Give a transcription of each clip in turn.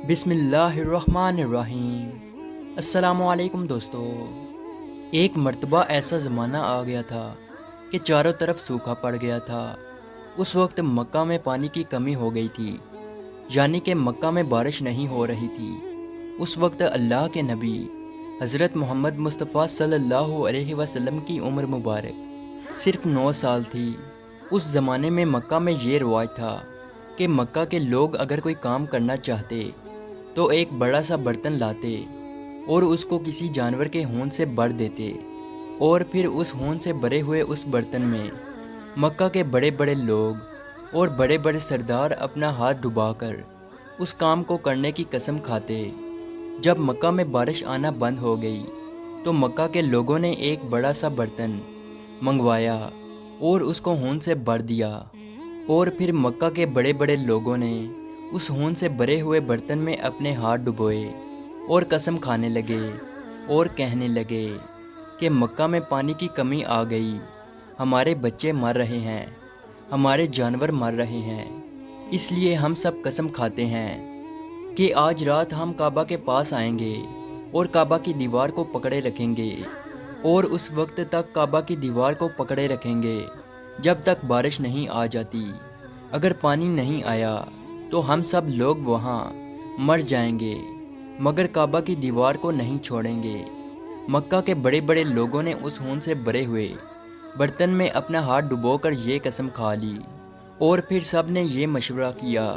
بسم اللہ الرحمن الرحیم۔ السلام علیکم دوستو۔ ایک مرتبہ ایسا زمانہ آ گیا تھا کہ چاروں طرف سوکھا پڑ گیا تھا۔ اس وقت مکہ میں پانی کی کمی ہو گئی تھی، یعنی کہ مکہ میں بارش نہیں ہو رہی تھی۔ اس وقت اللہ کے نبی حضرت محمد مصطفیٰ صلی اللہ علیہ وسلم کی عمر مبارک صرف 9 سال تھی۔ اس زمانے میں مکہ میں یہ رواج تھا کہ مکہ کے لوگ اگر کوئی کام کرنا چاہتے تو ایک بڑا سا برتن لاتے اور اس کو کسی جانور کے خون سے بھر دیتے، اور پھر اس خون سے بھرے ہوئے اس برتن میں مکہ کے بڑے بڑے لوگ اور بڑے بڑے سردار اپنا ہاتھ ڈبا کر اس کام کو کرنے کی قسم کھاتے۔ جب مکہ میں بارش آنا بند ہو گئی تو مکہ کے لوگوں نے ایک بڑا سا برتن منگوایا اور اس کو خون سے بھر دیا، اور پھر مکہ کے بڑے بڑے لوگوں نے اس خون سے بھرے ہوئے برتن میں اپنے ہاتھ ڈبوئے اور قسم کھانے لگے اور کہنے لگے کہ مکہ میں پانی کی کمی آ گئی، ہمارے بچے مر رہے ہیں، ہمارے جانور مر رہے ہیں، اس لیے ہم سب قسم کھاتے ہیں کہ آج رات ہم کعبہ کے پاس آئیں گے اور کعبہ کی دیوار کو پکڑے رکھیں گے، اور اس وقت تک کعبہ کی دیوار کو پکڑے رکھیں گے جب تک بارش نہیں آ جاتی۔ اگر پانی نہیں آیا تو ہم سب لوگ وہاں مر جائیں گے، مگر کعبہ کی دیوار کو نہیں چھوڑیں گے۔ مکہ کے بڑے بڑے لوگوں نے اس خون سے بھرے ہوئے برتن میں اپنا ہاتھ ڈبو کر یہ قسم کھا لی، اور پھر سب نے یہ مشورہ کیا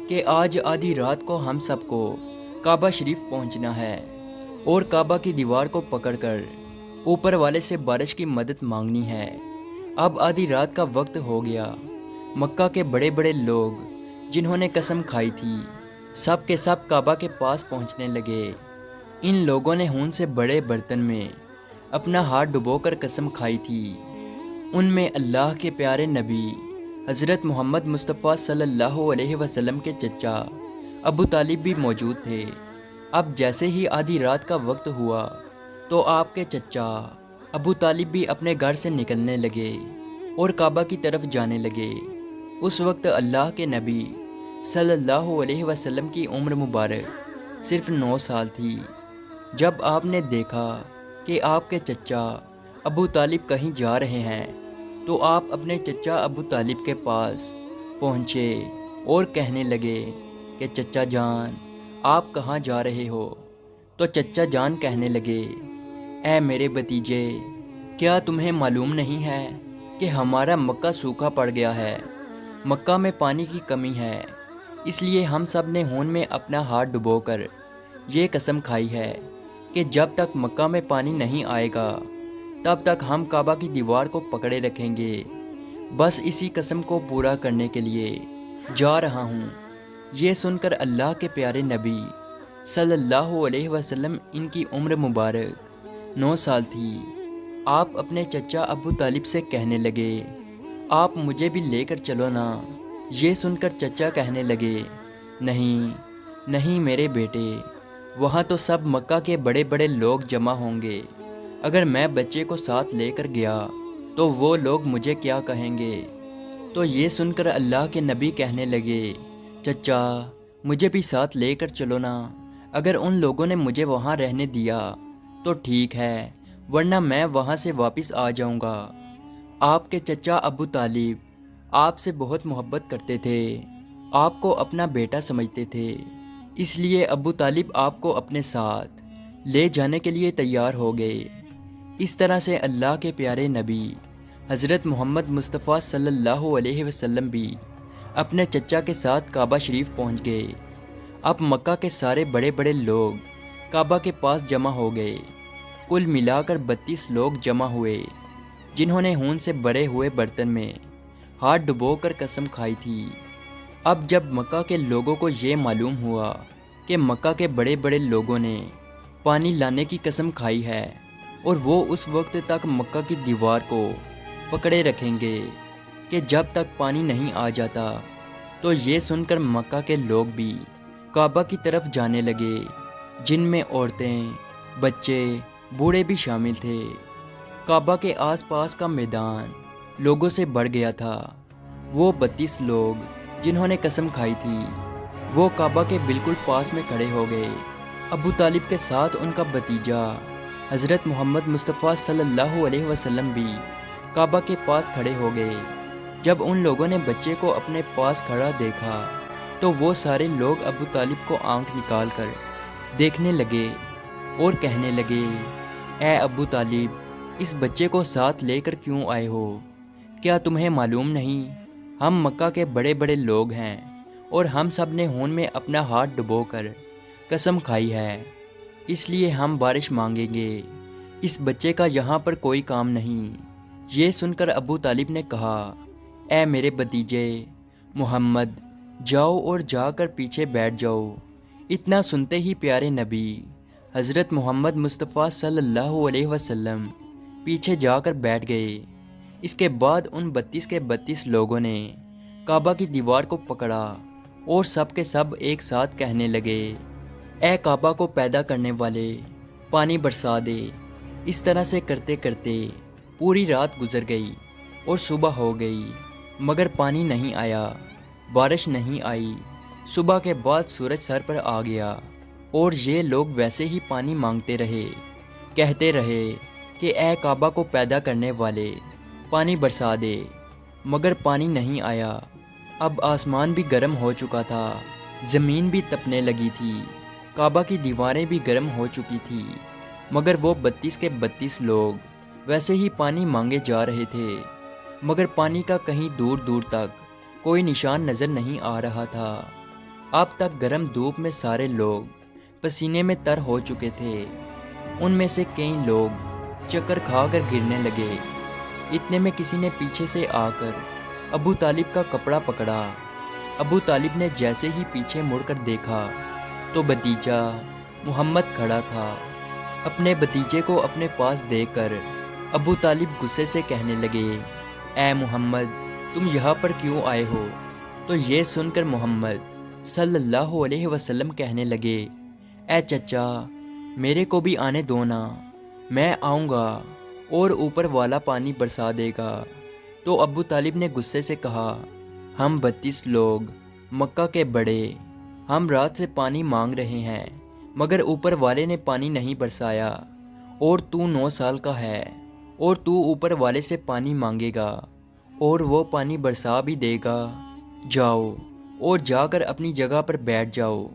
کہ آج آدھی رات کو ہم سب کو کعبہ شریف پہنچنا ہے اور کعبہ کی دیوار کو پکڑ کر اوپر والے سے بارش کی مدد مانگنی ہے۔ اب آدھی رات کا وقت ہو گیا۔ مکہ کے بڑے بڑے لوگ جنہوں نے قسم کھائی تھی سب کے سب کعبہ کے پاس پہنچنے لگے۔ ان لوگوں نے خون سے بڑے برتن میں اپنا ہاتھ ڈبو کر قسم کھائی تھی۔ ان میں اللہ کے پیارے نبی حضرت محمد مصطفیٰ صلی اللہ علیہ وسلم کے چچا ابو طالب بھی موجود تھے۔ اب جیسے ہی آدھی رات کا وقت ہوا تو آپ کے چچا ابو طالب بھی اپنے گھر سے نکلنے لگے اور کعبہ کی طرف جانے لگے۔ اس وقت اللہ کے نبی صلی اللہ علیہ وسلم کی عمر مبارک صرف 9 سال تھی۔ جب آپ نے دیکھا کہ آپ کے چچا ابو طالب کہیں جا رہے ہیں تو آپ اپنے چچا ابو طالب کے پاس پہنچے اور کہنے لگے کہ چچا جان آپ کہاں جا رہے ہو؟ تو چچا جان کہنے لگے، اے میرے بھتیجے، کیا تمہیں معلوم نہیں ہے کہ ہمارا مکہ سوکھا پڑ گیا ہے، مکہ میں پانی کی کمی ہے، اس لیے ہم سب نے خون میں اپنا ہاتھ ڈبو کر یہ قسم کھائی ہے کہ جب تک مکہ میں پانی نہیں آئے گا تب تک ہم کعبہ کی دیوار کو پکڑے رکھیں گے۔ بس اسی قسم کو پورا کرنے کے لیے جا رہا ہوں۔ یہ سن کر اللہ کے پیارے نبی صلی اللہ علیہ وسلم، ان کی عمر مبارک 9 سال تھی، آپ اپنے چچا ابو طالب سے کہنے لگے، آپ مجھے بھی لے کر چلو نا۔ یہ سن کر چچا کہنے لگے، نہیں نہیں میرے بیٹے، وہاں تو سب مکہ کے بڑے بڑے لوگ جمع ہوں گے، اگر میں بچے کو ساتھ لے کر گیا تو وہ لوگ مجھے کیا کہیں گے؟ تو یہ سن کر اللہ کے نبی کہنے لگے، چچا مجھے بھی ساتھ لے کر چلو نا، اگر ان لوگوں نے مجھے وہاں رہنے دیا تو ٹھیک ہے، ورنہ میں وہاں سے واپس آ جاؤں گا۔ آپ کے چچا ابو طالب آپ سے بہت محبت کرتے تھے، آپ کو اپنا بیٹا سمجھتے تھے، اس لیے ابو طالب آپ کو اپنے ساتھ لے جانے کے لیے تیار ہو گئے۔ اس طرح سے اللہ کے پیارے نبی حضرت محمد مصطفیٰ صلی اللہ علیہ وسلم بھی اپنے چچا کے ساتھ کعبہ شریف پہنچ گئے۔ اب مکہ کے سارے بڑے بڑے لوگ کعبہ کے پاس جمع ہو گئے۔ کل ملا کر 32 لوگ جمع ہوئے جنہوں نے خون سے بھرے ہوئے برتن میں ہاتھ ڈبو کر قسم کھائی تھی۔ اب جب مکہ کے لوگوں کو یہ معلوم ہوا کہ مکہ کے بڑے بڑے لوگوں نے پانی لانے کی قسم کھائی ہے اور وہ اس وقت تک مکہ کی دیوار کو پکڑے رکھیں گے کہ جب تک پانی نہیں آ جاتا، تو یہ سن کر مکہ کے لوگ بھی کعبہ کی طرف جانے لگے، جن میں عورتیں، بچے، بوڑھے بھی شامل تھے۔ کعبہ کے آس پاس کا میدان لوگوں سے بھر گیا تھا۔ وہ 32 لوگ جنہوں نے قسم کھائی تھی وہ کعبہ کے بالکل پاس میں کھڑے ہو گئے۔ ابو طالب کے ساتھ ان کا بھتیجا حضرت محمد مصطفیٰ صلی اللہ علیہ وسلم بھی کعبہ کے پاس کھڑے ہو گئے۔ جب ان لوگوں نے بچے کو اپنے پاس کھڑا دیکھا تو وہ سارے لوگ ابو طالب کو آنکھ نکال کر دیکھنے لگے اور کہنے لگے، اے ابو طالب، اس بچے کو ساتھ لے کر کیوں آئے ہو؟ کیا تمہیں معلوم نہیں ہم مکہ کے بڑے بڑے لوگ ہیں اور ہم سب نے خون میں اپنا ہاتھ ڈبو کر قسم کھائی ہے، اس لیے ہم بارش مانگیں گے، اس بچے کا یہاں پر کوئی کام نہیں۔ یہ سن کر ابو طالب نے کہا، اے میرے بھتیجے محمد، جاؤ اور جا کر پیچھے بیٹھ جاؤ۔ اتنا سنتے ہی پیارے نبی حضرت محمد مصطفیٰ صلی اللہ علیہ وسلم پیچھے جا کر بیٹھ گئے۔ اس کے بعد ان 32 کے 32 لوگوں نے کعبہ کی دیوار کو پکڑا اور سب کے سب ایک ساتھ کہنے لگے، اے کعبہ کو پیدا کرنے والے، پانی برسا دے۔ اس طرح سے کرتے کرتے پوری رات گزر گئی اور صبح ہو گئی، مگر پانی نہیں آیا، بارش نہیں آئی۔ صبح کے بعد سورج سر پر آ گیا اور یہ لوگ ویسے ہی پانی مانگتے رہے، کہتے رہے کہ اے کعبہ کو پیدا کرنے والے، پانی برسا دے، مگر پانی نہیں آیا۔ اب آسمان بھی گرم ہو چکا تھا، زمین بھی تپنے لگی تھی، کعبہ کی دیواریں بھی گرم ہو چکی تھی، مگر وہ 32 کے 32 لوگ ویسے ہی پانی مانگے جا رہے تھے، مگر پانی کا کہیں دور دور تک کوئی نشان نظر نہیں آ رہا تھا۔ اب تک گرم دھوپ میں سارے لوگ پسینے میں تر ہو چکے تھے، ان میں سے کئی لوگ چکر کھا کر گرنے لگے۔ اتنے میں کسی نے پیچھے سے آ کر ابو طالب کا کپڑا پکڑا۔ ابو طالب نے جیسے ہی پیچھے مڑ کر دیکھا تو بھتیجا محمد کھڑا تھا۔ اپنے بھتیجے کو اپنے پاس دیکھ کر ابو طالب غصے سے کہنے لگے، اے محمد، تم یہاں پر کیوں آئے ہو؟ تو یہ سن کر محمد صلی اللہ علیہ وسلم کہنے لگے، اے چچا، میرے کو بھی آنے دو نا، میں آؤں گا اور اوپر والا پانی برسا دے گا۔ تو ابو طالب نے غصے سے کہا، ہم 32 لوگ مکہ کے بڑے، ہم رات سے پانی مانگ رہے ہیں، مگر اوپر والے نے پانی نہیں برسایا، اور تو 9 سال کا ہے اور تو اوپر والے سے پانی مانگے گا اور وہ پانی برسا بھی دے گا، جاؤ اور جا کر اپنی جگہ پر بیٹھ جاؤ۔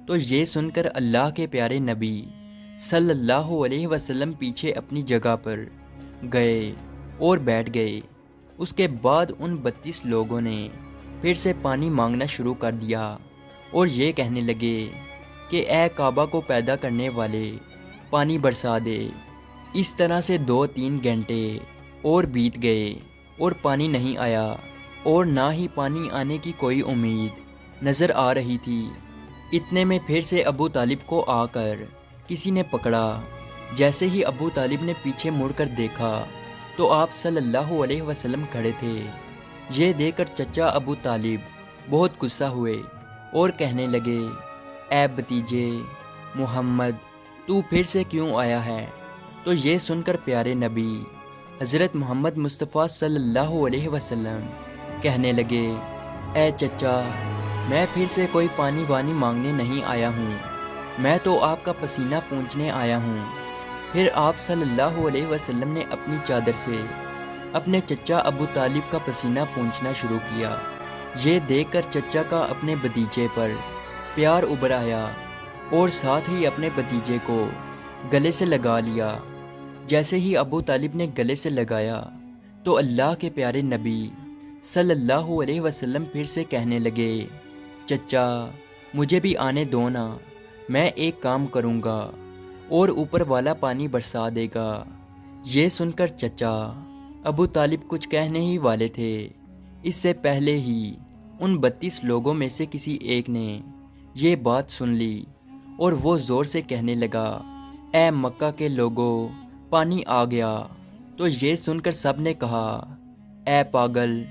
تو یہ سن کر اللہ کے پیارے نبی صلی اللہ علیہ وسلم پیچھے اپنی جگہ پر گئے اور بیٹھ گئے۔ اس کے بعد ان 32 لوگوں نے پھر سے پانی مانگنا شروع کر دیا اور یہ کہنے لگے کہ اے کعبہ کو پیدا کرنے والے، پانی برسا دے۔ اس طرح سے 2-3 گھنٹے اور بیت گئے اور پانی نہیں آیا، اور نہ ہی پانی آنے کی کوئی امید نظر آ رہی تھی۔ اتنے میں پھر سے ابو طالب کو آ کر کسی نے پکڑا۔ جیسے ہی ابو طالب نے پیچھے مڑ کر دیکھا تو آپ صلی اللہ علیہ وسلم کھڑے تھے۔ یہ دیکھ کر چچا ابو طالب بہت غصہ ہوئے اور کہنے لگے، اے بھتیجے محمد، تو پھر سے کیوں آیا ہے؟ تو یہ سن کر پیارے نبی حضرت محمد مصطفیٰ صلی اللہ علیہ وسلم کہنے لگے، اے چچا، میں پھر سے کوئی پانی وانی مانگنے نہیں آیا ہوں، میں تو آپ کا پسینہ پونچھنے آیا ہوں۔ پھر آپ صلی اللہ علیہ وسلم نے اپنی چادر سے اپنے چچا ابو طالب کا پسینہ پونچھنا شروع کیا۔ یہ دیکھ کر چچا کا اپنے بھتیجے پر پیار ابھر آیا اور ساتھ ہی اپنے بھتیجے کو گلے سے لگا لیا۔ جیسے ہی ابو طالب نے گلے سے لگایا تو اللہ کے پیارے نبی صلی اللہ علیہ وسلم پھر سے کہنے لگے، چچا، مجھے بھی آنے دو نا، میں ایک کام کروں گا اور اوپر والا پانی برسا دے گا۔ یہ سن کر چچا ابو طالب کچھ کہنے ہی والے تھے، اس سے پہلے ہی ان 32 لوگوں میں سے کسی ایک نے یہ بات سن لی اور وہ زور سے کہنے لگا، اے مکہ کے لوگوں، پانی آ گیا۔ تو یہ سن کر سب نے کہا، اے پاگل،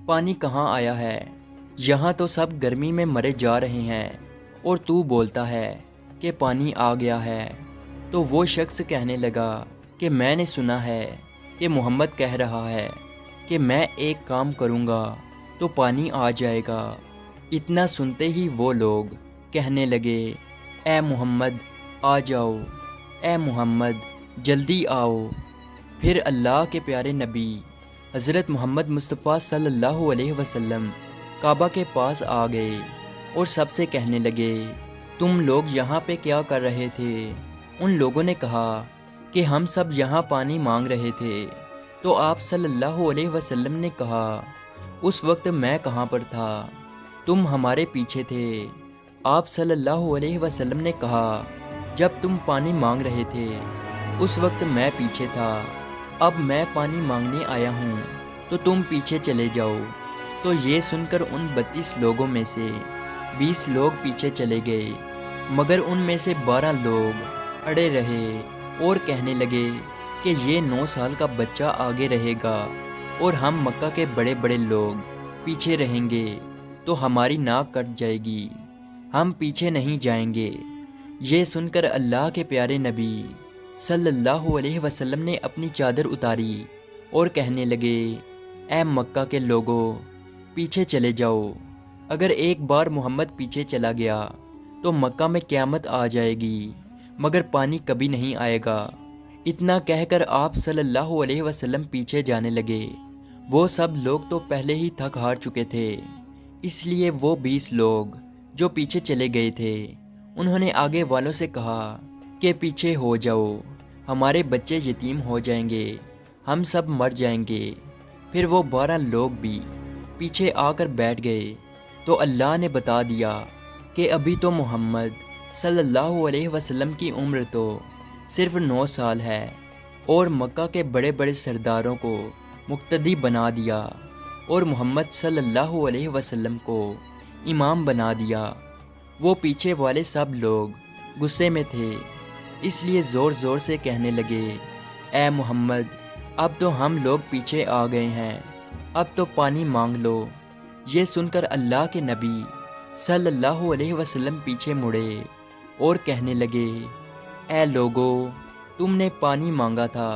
پانی کہاں آیا ہے؟ یہاں تو سب گرمی میں مرے جا رہے ہیں اور تو بولتا ہے کہ پانی آ گیا ہے۔ تو وہ شخص کہنے لگا کہ میں نے سنا ہے کہ محمد کہہ رہا ہے کہ میں ایک کام کروں گا تو پانی آ جائے گا، اتنا سنتے ہی وہ لوگ کہنے لگے، اے محمد آ جاؤ، اے محمد جلدی آؤ۔ پھر اللہ کے پیارے نبی حضرت محمد مصطفیٰ صلی اللہ علیہ وسلم کعبہ کے پاس آ گئے اور سب سے کہنے لگے، تم لوگ یہاں پہ کیا کر رہے تھے؟ ان لوگوں نے کہا کہ ہم سب یہاں پانی مانگ رہے تھے۔ تو آپ صلی اللہ علیہ وسلم نے کہا، اس وقت میں کہاں پر تھا؟ تم ہمارے پیچھے تھے۔ آپ صلی اللہ علیہ وسلم نے کہا، جب تم پانی مانگ رہے تھے اس وقت میں پیچھے تھا، اب میں پانی مانگنے آیا ہوں تو تم پیچھے چلے جاؤ۔ تو یہ سن کر ان 32 لوگوں میں سے 20 لوگ پیچھے چلے گئے، مگر ان میں سے 12 لوگ اڑے رہے اور کہنے لگے کہ یہ 9 سال کا بچہ آگے رہے گا اور ہم مکہ کے بڑے بڑے لوگ پیچھے رہیں گے تو ہماری ناک کٹ جائے گی، ہم پیچھے نہیں جائیں گے۔ یہ سن کر اللہ کے پیارے نبی صلی اللہ علیہ وسلم نے اپنی چادر اتاری اور کہنے لگے، اے مکہ کے لوگوں پیچھے چلے جاؤ، اگر ایک بار محمد پیچھے چلا گیا تو مکہ میں قیامت آ جائے گی، مگر پانی کبھی نہیں آئے گا۔ اتنا کہہ کر آپ صلی اللہ علیہ وسلم پیچھے جانے لگے۔ وہ سب لوگ تو پہلے ہی تھک ہار چکے تھے، اس لیے وہ 20 لوگ جو پیچھے چلے گئے تھے انہوں نے آگے والوں سے کہا کہ پیچھے ہو جاؤ، ہمارے بچے یتیم ہو جائیں گے، ہم سب مر جائیں گے۔ پھر وہ 12 لوگ بھی پیچھے آ کر بیٹھ گئے تو اللہ نے بتا دیا کہ ابھی تو محمد صلی اللہ علیہ وسلم کی عمر تو صرف 9 سال ہے، اور مکہ کے بڑے بڑے سرداروں کو مقتدی بنا دیا اور محمد صلی اللہ علیہ وسلم کو امام بنا دیا۔ وہ پیچھے والے سب لوگ غصے میں تھے، اس لیے زور زور سے کہنے لگے، اے محمد اب تو ہم لوگ پیچھے آ گئے ہیں، اب تو پانی مانگ لو۔ یہ سن کر اللہ کے نبی صلی اللہ علیہ وسلم پیچھے مڑے اور کہنے لگے، اے لوگو تم نے پانی مانگا تھا،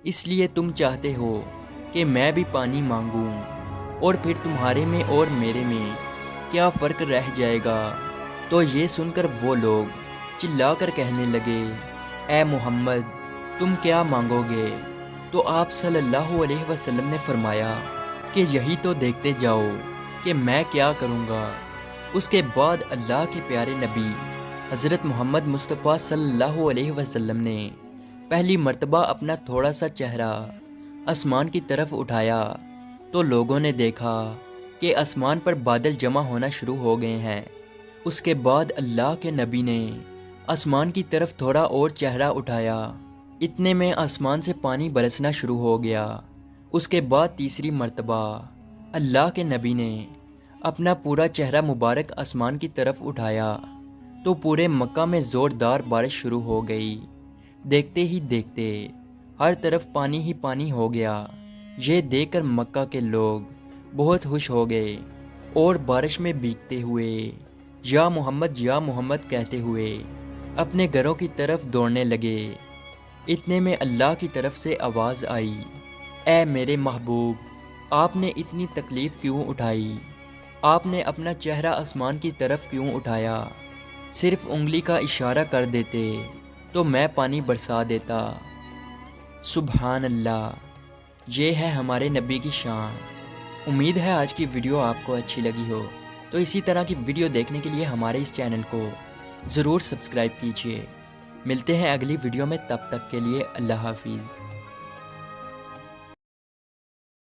اس لیے تم چاہتے ہو کہ میں بھی پانی مانگوں، اور پھر تمہارے میں اور میرے میں کیا فرق رہ جائے گا؟ تو یہ سن کر وہ لوگ چلا کر کہنے لگے، اے محمد تم کیا مانگو گے؟ تو آپ صلی اللہ علیہ وسلم نے فرمایا کہ یہی تو دیکھتے جاؤ کہ میں کیا کروں گا۔ اس کے بعد اللہ کے پیارے نبی حضرت محمد مصطفیٰ صلی اللہ علیہ وسلم نے پہلی مرتبہ اپنا تھوڑا سا چہرہ آسمان کی طرف اٹھایا تو لوگوں نے دیکھا کہ آسمان پر بادل جمع ہونا شروع ہو گئے ہیں۔ اس کے بعد اللہ کے نبی نے آسمان کی طرف تھوڑا اور چہرہ اٹھایا، اتنے میں آسمان سے پانی برسنا شروع ہو گیا۔ اس کے بعد تیسری مرتبہ اللہ کے نبی نے اپنا پورا چہرہ مبارک آسمان کی طرف اٹھایا تو پورے مکہ میں زوردار بارش شروع ہو گئی۔ دیکھتے ہی دیکھتے ہر طرف پانی ہی پانی ہو گیا۔ یہ دیکھ کر مکہ کے لوگ بہت خوش ہو گئے اور بارش میں بھیگتے ہوئے یا محمد کہتے ہوئے اپنے گھروں کی طرف دوڑنے لگے۔ اتنے میں اللہ کی طرف سے آواز آئی، اے میرے محبوب آپ نے اتنی تکلیف کیوں اٹھائی؟ آپ نے اپنا چہرہ آسمان کی طرف کیوں اٹھایا؟ صرف انگلی کا اشارہ کر دیتے تو میں پانی برسا دیتا۔ سبحان اللہ، یہ ہے ہمارے نبی کی شان۔ امید ہے آج کی ویڈیو آپ کو اچھی لگی ہو، تو اسی طرح کی ویڈیو دیکھنے کے لیے ہمارے اس چینل کو ضرور سبسکرائب کیجیے۔ ملتے ہیں اگلی ویڈیو میں، تب تک کے لیے اللہ حافظ۔